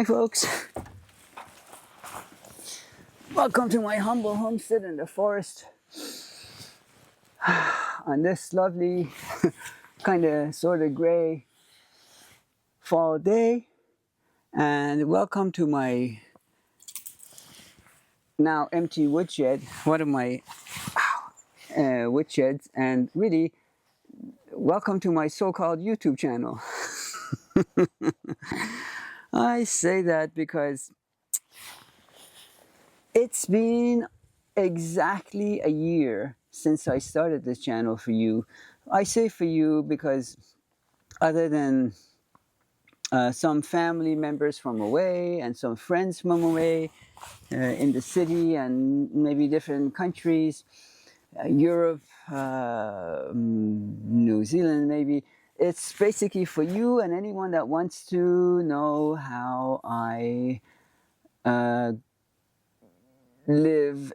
Hi folks, welcome to my humble homestead in the forest on this lovely kind of sort of gray fall day, and welcome to my now empty woodshed, one of my woodsheds, and really welcome to my so-called YouTube channel. I say that because it's been exactly a year since I started this channel for you. I say for you because other than some family members from away and some friends from away in the city and maybe different countries, Europe, New Zealand maybe, it's basically for you and anyone that wants to know how I live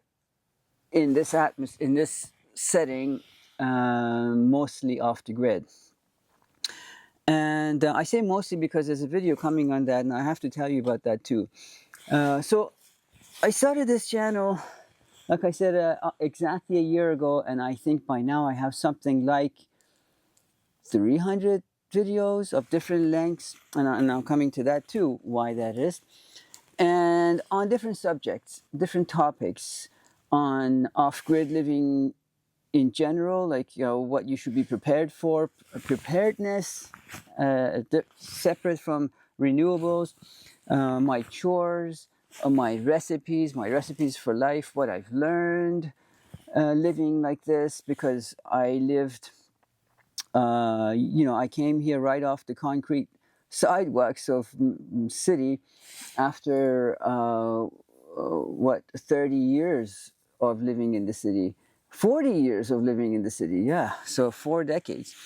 in this atmosphere, in this setting, mostly off the grid. And I say mostly because there's a video coming on that, and I have to tell you about that too. So I started this channel, like I said, exactly a year ago, and I think by now I have something like 300 videos of different lengths, and I'm coming to that too, why that is, and on different subjects, different topics, on off-grid living in general, like, you know, what you should be prepared for, preparedness, separate from renewables, my chores, my recipes for life, what I've learned living like this, because I lived, I came here right off the concrete sidewalks of city after 30 years of living in the city, 40 years of living in the city, yeah, so 4 decades.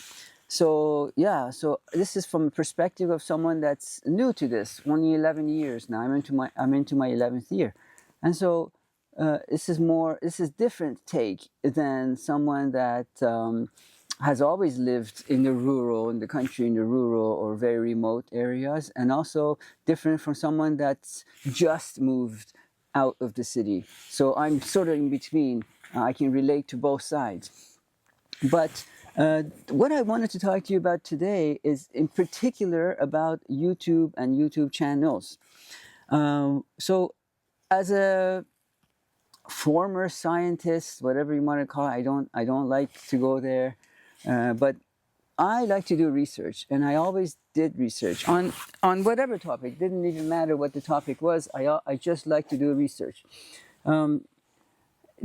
So yeah, so this is from a perspective of someone that's new to this, only 11 years now. I'm into my 11th year, and so this is different take than someone that has always lived in the country, in the rural or very remote areas, and also different from someone that's just moved out of the city. So I'm sort of in between. I can relate to both sides. But what I wanted to talk to you about today is in particular about YouTube and YouTube channels. So as a former scientist, whatever you want to call it, I don't like to go there, but I like to do research, and I always did research on whatever topic. Didn't even matter what the topic was. I just like to do research.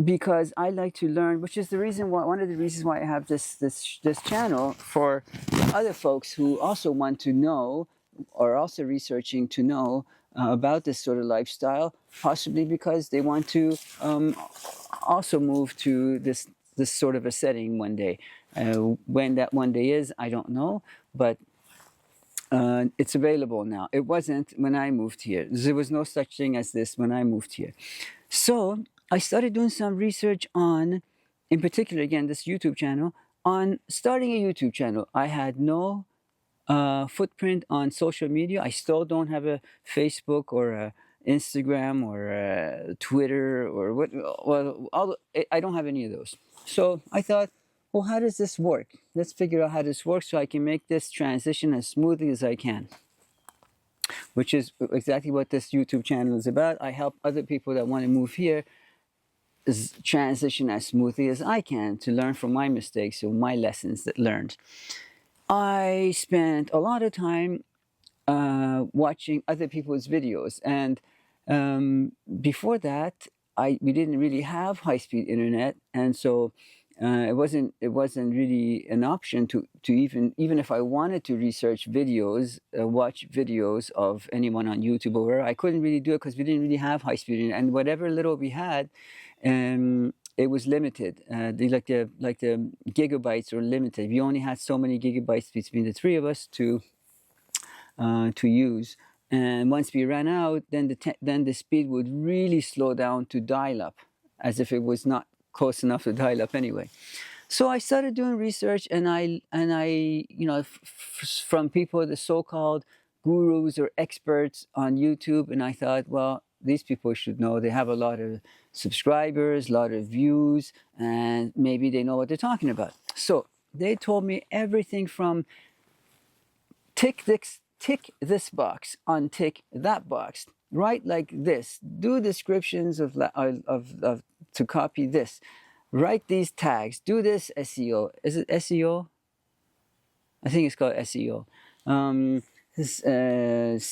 Because I like to learn, which is the reason why, one of the reasons why I have this channel, for other folks who also want to know, or also researching to know about this sort of lifestyle, possibly because they want to also move to this sort of a setting one day. When that one day is, I don't know, but it's available now. It wasn't when I moved here. There was no such thing as this when I moved here. So I started doing some research on, in particular, again, this YouTube channel, on starting a YouTube channel. I had no footprint on social media. I still don't have a Facebook or a Instagram or a Twitter or what. Well, I don't have any of those. So I thought, well, how does this work? Let's figure out how this works so I can make this transition as smoothly as I can, which is exactly what this YouTube channel is about. I help other people that want to move here transition as smoothly as I can, to learn from my mistakes or my lessons that learned. I spent a lot of time watching other people's videos, and before that, we didn't really have high-speed internet, and so it wasn't really an option to even if I wanted to research videos, watch videos of anyone on YouTube or wherever, I couldn't really do it because we didn't really have high-speed internet, and whatever little we had, it was limited. Like the gigabytes were limited. We only had so many gigabytes between the three of us to use. And once we ran out, then the speed would really slow down to dial-up, as if it was not close enough to dial up anyway. So I started doing research, and I from people, the so-called gurus or experts on YouTube, and I thought, well, these people should know. They have a lot of subscribers, a lot of views, and maybe they know what they're talking about. So they told me everything from tick this box, untick that box, write like this, do descriptions of to copy this, write these tags, do this SEO. Is it SEO? I think it's called SEO.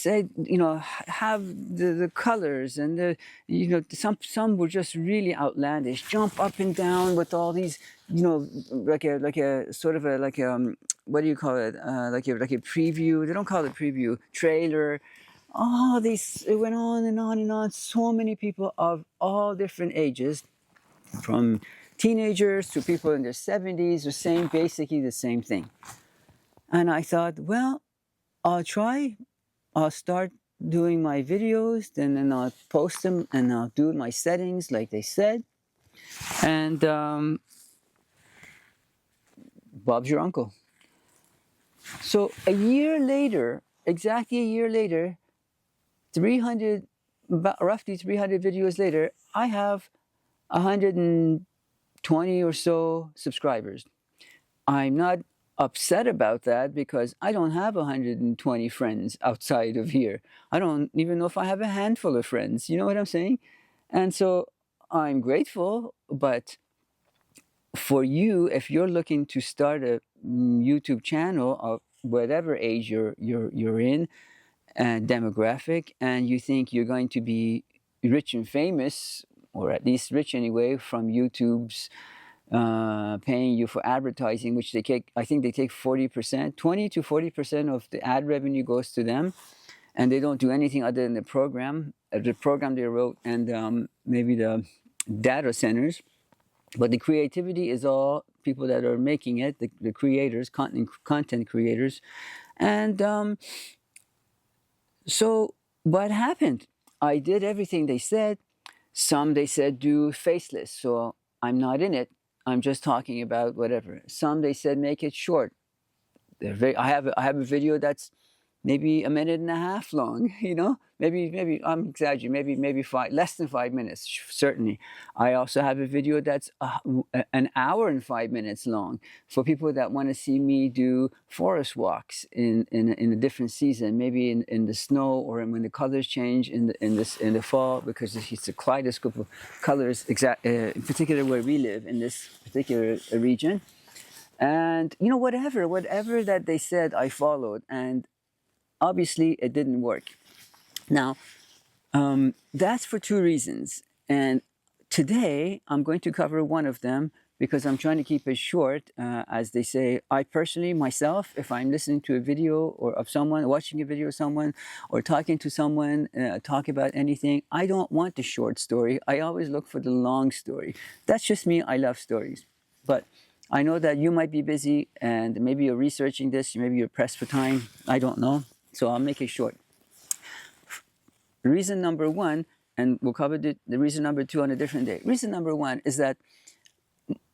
Say, you know, have the colors and the, you know, some were just really outlandish. Jump up and down with all these, you know, like a sort of a what do you call it? Like a preview. They don't call it preview. Trailer. Oh, it went on and on and on. So many people of all different ages, from teenagers to people in their 70s, were saying basically the same thing. And I thought, well, I'll try. I'll start doing my videos, then I'll post them, and I'll do my settings like they said. And Bob's your uncle. So a year later, exactly a year later, roughly 300 videos later, I have 120 or so subscribers. I'm not upset about that because I don't have 120 friends outside of here. I don't even know if I have a handful of friends. You know what I'm saying? And so I'm grateful, but for you, if you're looking to start a YouTube channel of whatever age you're in and demographic, and you think you're going to be rich and famous, or at least rich anyway, from YouTube's paying you for advertising, which they take, I think they take 40%, 20 to 40% of the ad revenue goes to them, and they don't do anything other than the program they wrote, and maybe the data centers. But the creativity is all people that are making it, the creators, content creators. And so what happened? I did everything they said. Some they said do faceless, so I'm not in it. I'm just talking about whatever. Some they said make it short. I have a video that's maybe a minute and a half long. You know, maybe I'm exaggerating. Maybe less than 5 minutes. Certainly, I also have a video that's an hour and 5 minutes long for people that want to see me do forest walks in a different season. Maybe in the snow, or when the colors change in the fall, because it's a kaleidoscope of colors. In particular where we live in this particular region. And you know, whatever that they said, I followed, and obviously it didn't work. Now, that's for two reasons, and today I'm going to cover one of them because I'm trying to keep it short. As they say, I personally, myself, if I'm listening to a video or of someone, watching a video of someone, or talking to someone, talk about anything, I don't want the short story. I always look for the long story. That's just me. I love stories. But I know that you might be busy, and maybe you're researching this, maybe you're pressed for time, I don't know. So I'll make it short. Reason number one, and we'll cover the reason number two on a different day. Reason number one is that,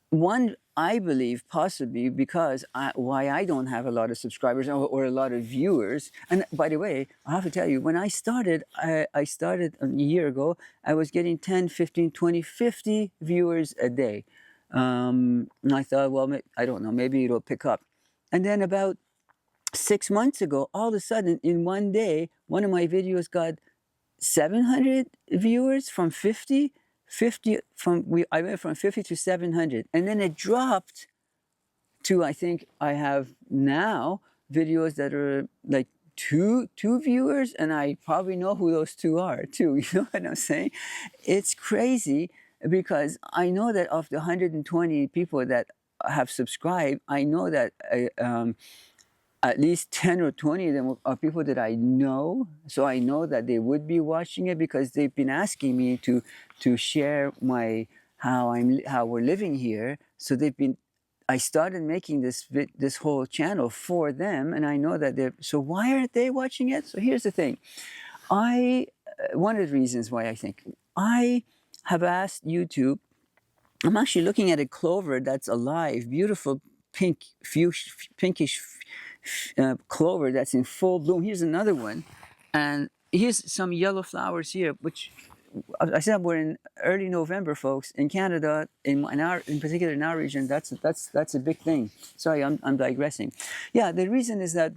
one, I believe possibly because why I don't have a lot of subscribers or a lot of viewers. And by the way, I have to tell you, when I started a year ago, I was getting 10, 15, 20, 50 viewers a day. And I thought, well, I don't know, maybe it'll pick up. And then about 6 months ago, all of a sudden, in one day, one of my videos got 700 viewers from 50. I went from 50 to 700, and then it dropped to, I think I have now videos that are like two viewers, and I probably know who those two are too. You know what I'm saying? It's crazy, because I know that of the 120 people that have subscribed, I know that at least 10 or 20 of them are people that I know. So I know that they would be watching it because they've been asking me to share how we're living here. So I started making this whole channel for them, and I know that so why aren't they watching it? So here's the thing. One of the reasons why I have asked YouTube, I'm actually looking at a clover that's alive, beautiful pinkish clover that's in full bloom. Here's another one, and here's some yellow flowers here, which I said we're in early November, folks. In Canada, in particular in our region, that's a big thing. Sorry, I'm digressing. Yeah, the reason is that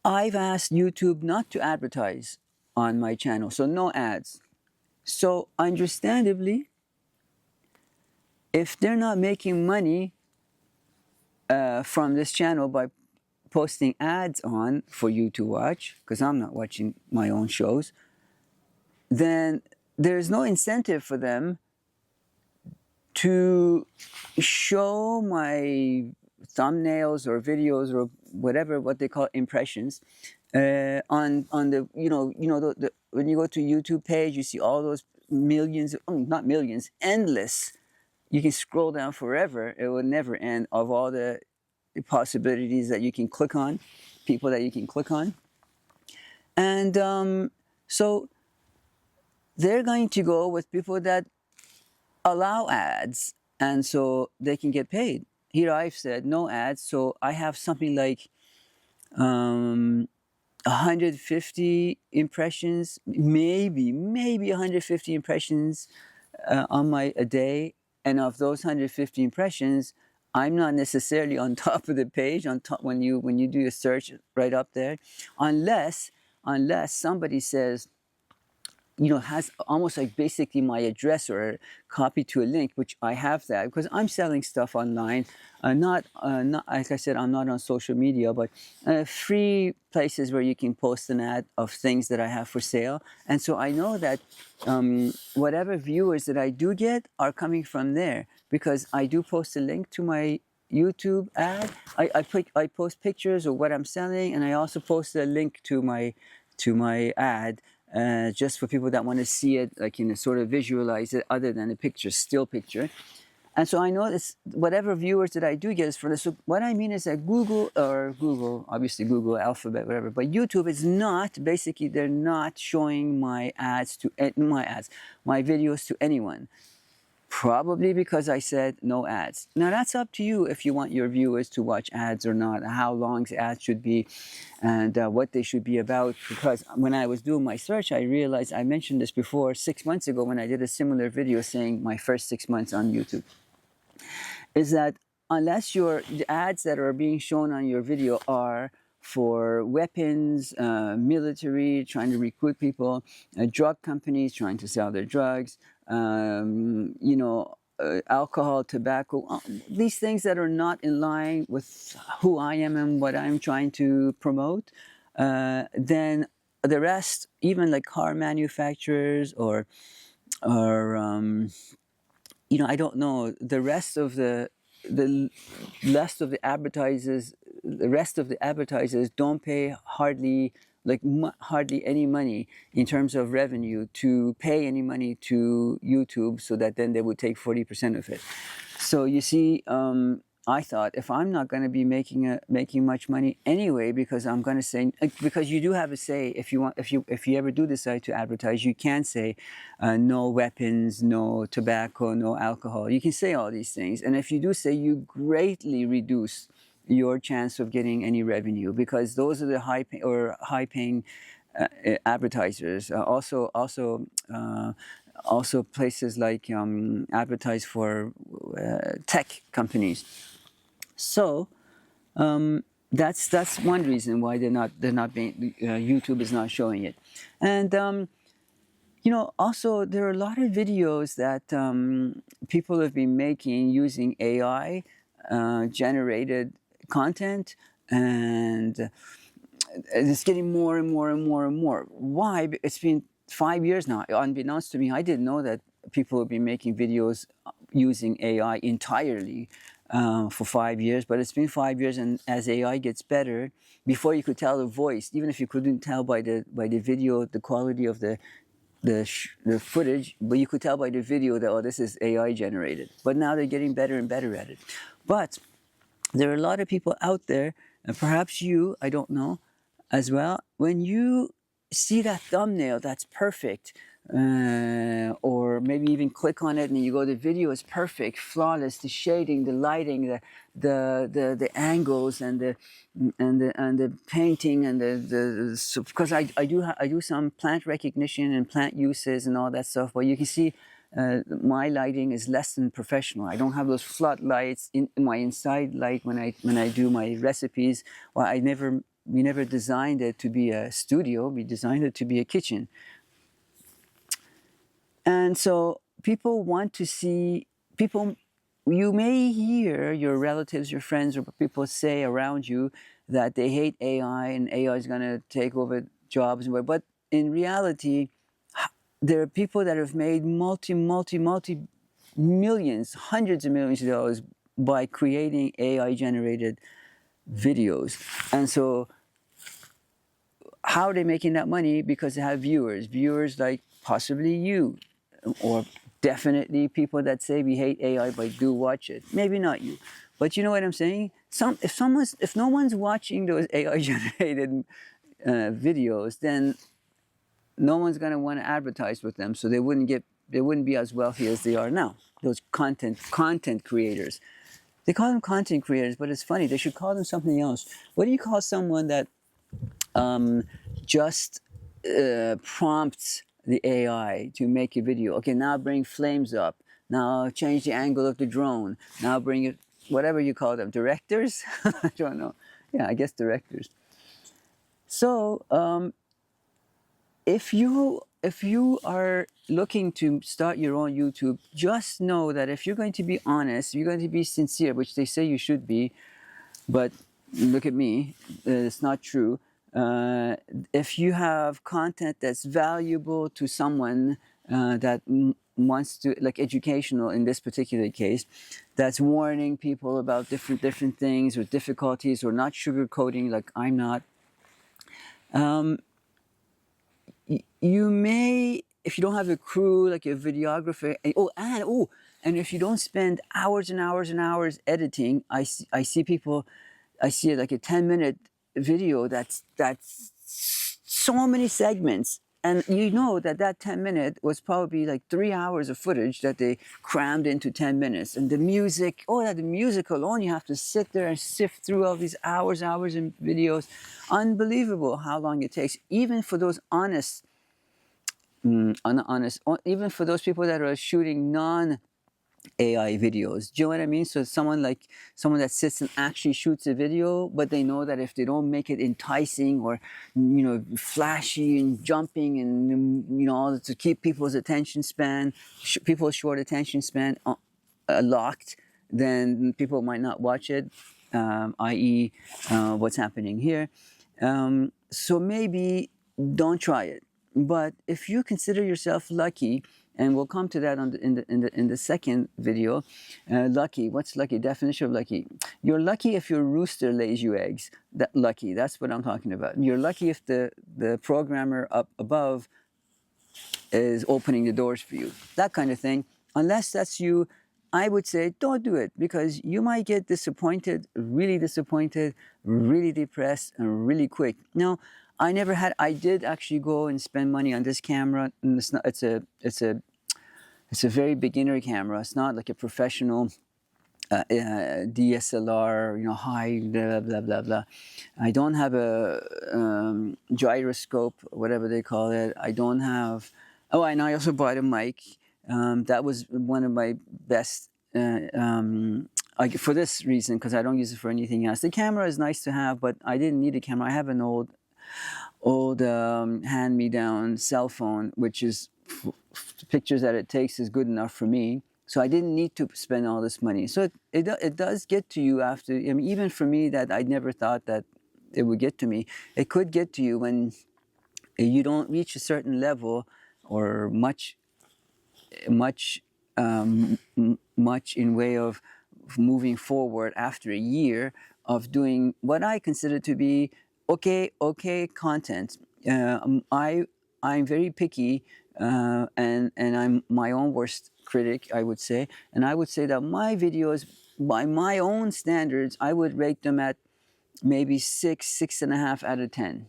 I've asked YouTube not to advertise on my channel, so no ads. So understandably, if they're not making money from this channel by posting ads on for you to watch, because I'm not watching my own shows, then there's no incentive for them to show my thumbnails or videos or whatever, what they call impressions, on the when you go to YouTube page, you see all those millions, not millions, endless. You can scroll down forever; it will never end of all the possibilities that you can click on, people that you can click on, and so they're going to go with people that allow ads, and so they can get paid. Here I've said no ads, so I have something like 150 impressions, maybe 150 impressions on a day, and of those 150 impressions, I'm not necessarily on top of the page, on top when you do a search right up there, unless somebody says, has almost like basically my address or a copy to a link, which I have that because I'm selling stuff online. Not like I said, I'm not on social media, but free places where you can post an ad of things that I have for sale. And so I know that whatever viewers that I do get are coming from there because I do post a link to my YouTube ad. I post pictures of what I'm selling, and I also post a link to my ad. Just for people that want to see it, like sort of visualize it, other than a picture, still picture. And so I know it's whatever viewers that I do get is for this. So what I mean is that Google, obviously Google, Alphabet, whatever, but YouTube is not, basically they're not showing my videos to anyone. Probably because I said no ads. Now that's up to you if you want your viewers to watch ads or not, how long the ads should be, and what they should be about. Because when I was doing my search, I realized, I mentioned this before, 6 months ago when I did a similar video saying my first 6 months on YouTube, is that unless the ads that are being shown on your video are for weapons, military, trying to recruit people, drug companies trying to sell their drugs, alcohol, tobacco, these things that are not in line with who I am and what I'm trying to promote, then the rest, even like car manufacturers or I don't know, the rest of the advertisers don't pay hardly any money in terms of revenue to pay any money to YouTube, so that then they would take 40% of it. So you see, I thought if I'm not going to be making much money anyway, because I'm going to say, because you do have a say, if you ever do decide to advertise, you can say no weapons, no tobacco, no alcohol. You can say all these things, and if you do say, you greatly reduce your chance of getting any revenue, because those are the high paying advertisers. Also places like advertise for tech companies. So that's one reason why they're not being YouTube is not showing it. And also there are a lot of videos that people have been making using AI generated content, and it's getting more and more and more and more. Why? It's been 5 years now. Unbeknownst to me, I didn't know that people have been making videos using AI entirely for 5 years. But it's been 5 years, and as AI gets better, before you could tell the voice, even if you couldn't tell by the video, the quality of the footage, but you could tell by the video that, this is AI generated. But now they're getting better and better at it. But there are a lot of people out there, and perhaps you, I don't know, as well, when you see that thumbnail that's perfect, or maybe even click on it and you go, the video is perfect, flawless, the shading, the lighting, the angles, and the painting, and so, because I do some plant recognition and plant uses and all that stuff, but you can see my lighting is less than professional. I don't have those floodlights in my inside light when I do my recipes. Well, we never designed it to be a studio. We designed it to be a kitchen. And so people want to see people. You may hear your relatives, your friends, or people say around you that they hate AI and AI is going to take over jobs. But in reality, there are people that have made multi millions, hundreds of millions of dollars by creating AI generated videos. And so how are they making that money? Because they have viewers like possibly you, or definitely people that say we hate AI but do watch it. Maybe not you, but you know what I'm saying. If no one's watching those AI generated videos, then no one's going to want to advertise with them, so they wouldn't be as wealthy as they are now. Those content creators. They call them content creators, but it's funny. They should call them something else. What do you call someone that just prompts the AI to make a video? Okay, now bring flames up. Now change the angle of the drone. Now bring it, whatever you call them, directors? I don't know. Yeah, I guess directors. So if you are looking to start your own YouTube, just know that if you're going to be honest, you're going to be sincere, which they say you should be, but look at me, it's not true. If you have content that's valuable to someone that wants to, like educational in this particular case, that's warning people about different things or difficulties, or not sugarcoating like I'm not, you may, if you don't have a crew like a videographer, and if you don't spend hours and hours and hours editing, I see people, I see like a 10-minute video that's so many segments, and you know that 10-minute was probably like 3 hours of footage that they crammed into 10 minutes. And the music, the music alone, you have to sit there and sift through all these hours in videos. Unbelievable how long it takes, even for those even for those people that are shooting non-AI videos. Do you know what I mean? So someone that sits and actually shoots a video, but they know that if they don't make it enticing or, flashy and jumping and, all to keep people's attention span, people's short attention span locked, then people might not watch it, i.e. What's happening here. So maybe don't try it. But if you consider yourself lucky, and we'll come to that in the second video, lucky. What's lucky? Definition of lucky. You're lucky if your rooster lays you eggs. Lucky. That's what I'm talking about. You're lucky if the programmer up above is opening the doors for you. That kind of thing. Unless that's you, I would say don't do it, because you might get disappointed, really depressed, and really quick. Now, I did actually go and spend money on this camera. And it's a very beginner camera. It's not like a professional DSLR, high, blah, blah, blah, blah. I don't have a gyroscope, whatever they call it. I don't have, and I also bought a mic. That was one of my best, for this reason, because I don't use it for anything else. The camera is nice to have, but I didn't need a camera. I have an old hand-me-down cell phone, which is the pictures that it takes is good enough for me. So I didn't need to spend all this money. So it does get to you after. I mean, even for me, that I never thought that it would get to me. It could get to you when you don't reach a certain level or much in way of moving forward after a year of doing what I consider to be okay content. I'm very picky, and I'm my own worst critic, I would say. And I would say that my videos, by my own standards, I would rate them at maybe 6.5 out of 10.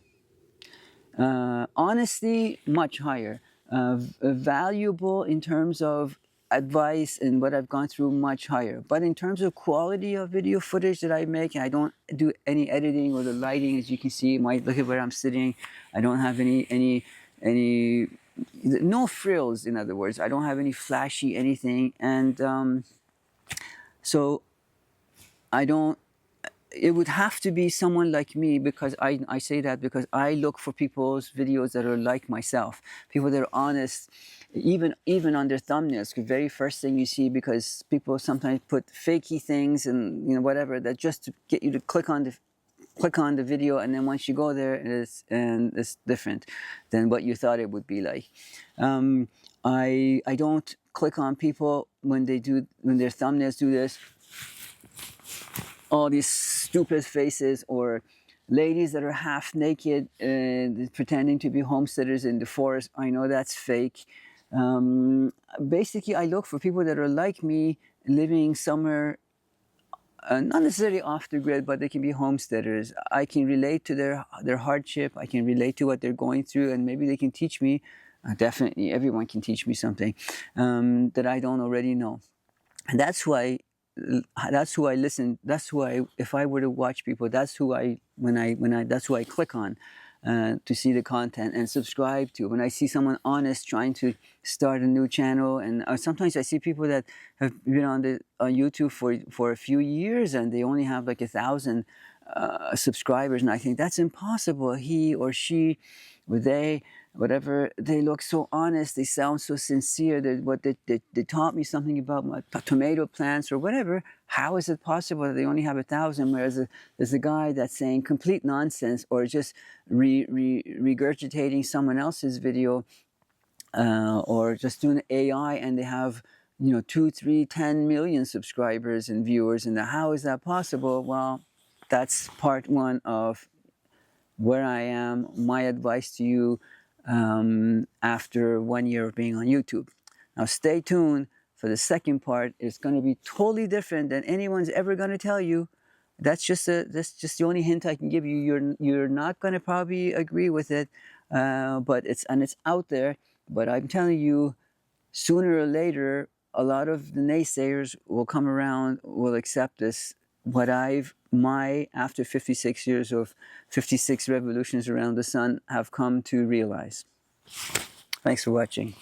Honesty, much higher. valuable in terms of advice and what I've gone through much higher. But in terms of quality of video footage that I make, I don't do any editing or the lighting, as you can see. Look at where I'm sitting. I don't have any no frills. In other words, I don't have any flashy anything, and so I don't. It would have to be someone like me, because I say that because I look for people's videos that are like myself, people that are honest, even on their thumbnails, the very first thing you see, because people sometimes put fakey things and whatever, that just to get you to click on the video, and then once you go there, it's different than what you thought it would be like. I don't click on people when their thumbnails do this, all these stupid faces, or ladies that are half naked pretending to be homesteaders in the forest. I know that's fake. Basically, I look for people that are like me, living somewhere, not necessarily off the grid, but they can be homesteaders. I can relate to their hardship. I can relate to what they're going through, and maybe they can teach me. Definitely, everyone can teach me something that I don't already know. And that's who I listen. That's who if I were to watch people, that's who that's who I click on to see the content and subscribe to. When I see someone honest trying to start a new channel, and sometimes I see people that have been on YouTube for a few years and they only have like 1,000 subscribers, and I think that's impossible. He or she, or they, whatever, they look so honest, they sound so sincere, they taught me something about my tomato plants or whatever. How is it possible that they only have 1,000, whereas there's a guy that's saying complete nonsense, or just regurgitating someone else's video, or just doing AI, and they have 2, 3, 10 million subscribers and viewers, and how is that possible? Well, that's part one of where I am, my advice to you after 1 year of being on YouTube. Now stay tuned for the second part. It's going to be totally different than anyone's ever going to tell you. That's just the only hint I can give you. You're not going to probably agree with it, but it's out there. But I'm telling you, sooner or later, a lot of the naysayers will come around, will accept this. After 56 years of 56 revolutions around the sun, have come to realize. Thanks for watching.